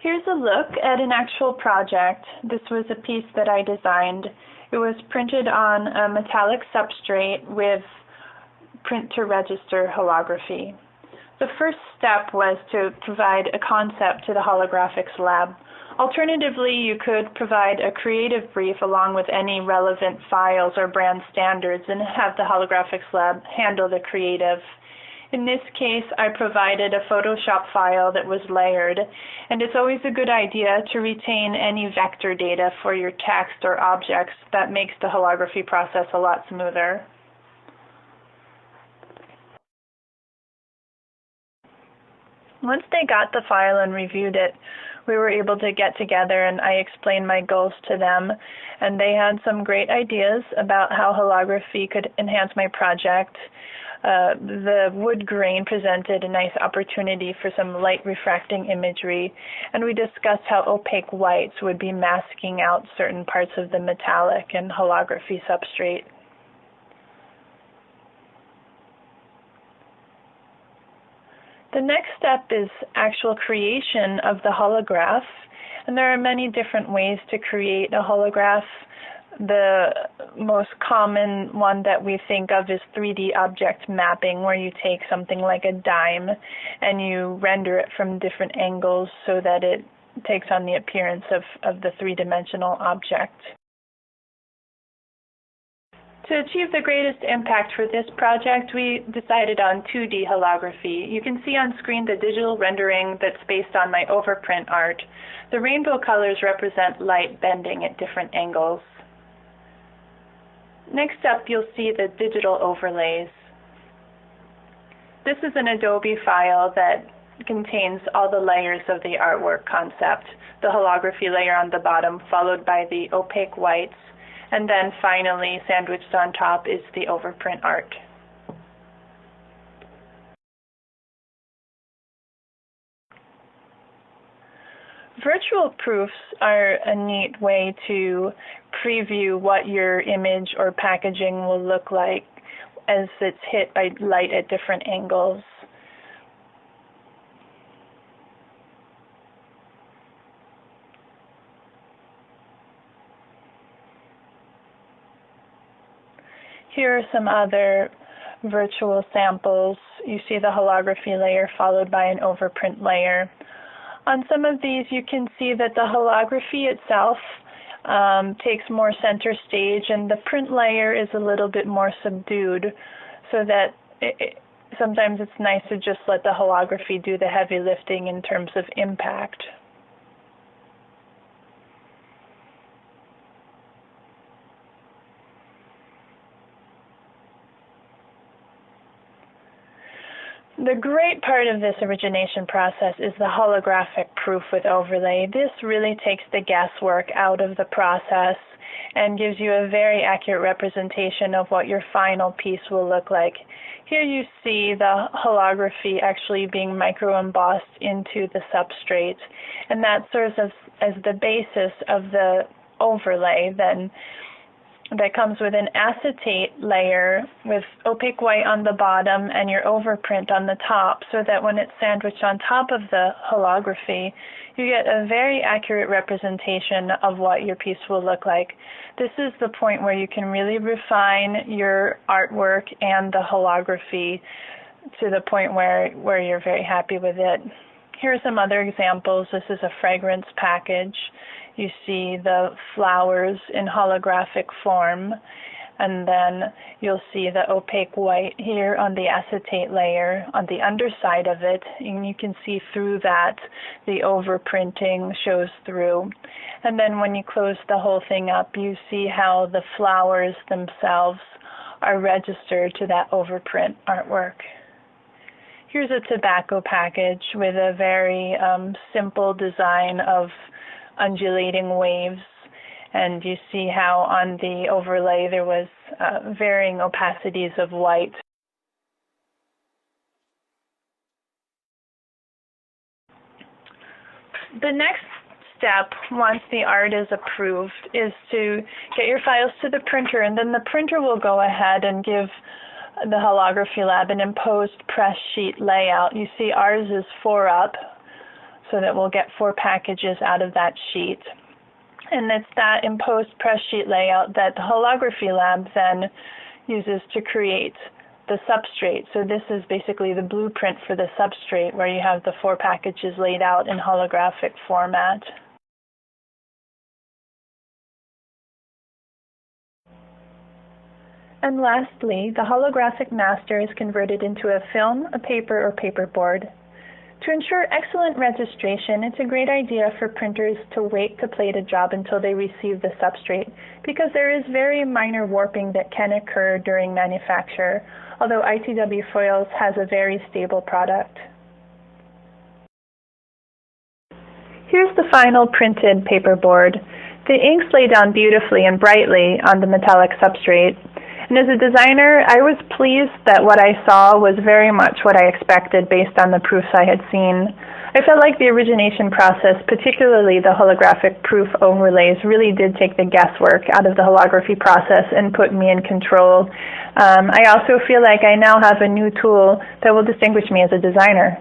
Here's a look at an actual project. This was a piece that I designed. It was printed on a metallic substrate with print-to-register holography. The first step was to provide a concept to the holographics lab. Alternatively, you could provide a creative brief along with any relevant files or brand standards and have the holographics lab handle the creative. In this case, I provided a Photoshop file that was layered, and it's always a good idea to retain any vector data for your text or objects. That makes the holography process a lot smoother. Once they got the file and reviewed it, we were able to get together and I explained my goals to them, and they had some great ideas about how holography could enhance my project. The wood grain presented a nice opportunity for some light refracting imagery, and we discussed how opaque whites would be masking out certain parts of the metallic and holography substrate. The next step is actual creation of the holograph, and there are many different ways to create a holograph. The most common one that we think of is 3D object mapping, where you take something like a dime and you render it from different angles so that it takes on the appearance of the three-dimensional object. To achieve the greatest impact for this project, we decided on 2D holography. You can see on screen the digital rendering that's based on my overprint art. The rainbow colors represent light bending at different angles. Next up, you'll see the digital overlays. This is an Adobe file that contains all the layers of the artwork concept. The holography layer on the bottom, followed by the opaque whites, and then finally, sandwiched on top, is the overprint art. Virtual proofs are a neat way to preview what your image or packaging will look like as it's hit by light at different angles. Here are some other virtual samples. You see the holography layer followed by an overprint layer. On some of these, you can see that the holography itself takes more center stage, and the print layer is a little bit more subdued, so that sometimes it's nice to just let the holography do the heavy lifting in terms of impact. The great part of this origination process is the holographic proof with overlay. This really takes the guesswork out of the process and gives you a very accurate representation of what your final piece will look like. Here you see the holography actually being micro-embossed into the substrate, and that serves as the basis of the overlay then. That comes with an acetate layer with opaque white on the bottom and your overprint on the top, so that when it's sandwiched on top of the holography, you get a very accurate representation of what your piece will look like. This is the point where you can really refine your artwork and the holography to the point where you're very happy with it. Here are some other examples. This is a fragrance package. You see the flowers in holographic form, and then you'll see the opaque white here on the acetate layer on the underside of it, and you can see through that the overprinting shows through. And then when you close the whole thing up, you see how the flowers themselves are registered to that overprint artwork. Here's a tobacco package with a very simple design of undulating waves, and you see how on the overlay there was varying opacities of white. The next step, once the art is approved, is to get your files to the printer, and then the printer will go ahead and give the holography lab an imposed press sheet layout. You see ours is 4 up, so that we'll get 4 packages out of that sheet. And it's that imposed press sheet layout that the Holography lab then uses to create the substrate. So this is basically the blueprint for the substrate, where you have the 4 packages laid out in holographic format. And lastly, the holographic master is converted into a film, a paper, or paperboard. To ensure excellent registration, it's a great idea for printers to wait to plate a job until they receive the substrate, because there is very minor warping that can occur during manufacture, although ITW Foils has a very stable product. Here's the final printed paperboard. The inks lay down beautifully and brightly on the metallic substrate. And as a designer, I was pleased that what I saw was very much what I expected based on the proofs I had seen. I felt like the origination process, particularly the holographic proof overlays, really did take the guesswork out of the holography process and put me in control. I also feel like I now have a new tool that will distinguish me as a designer.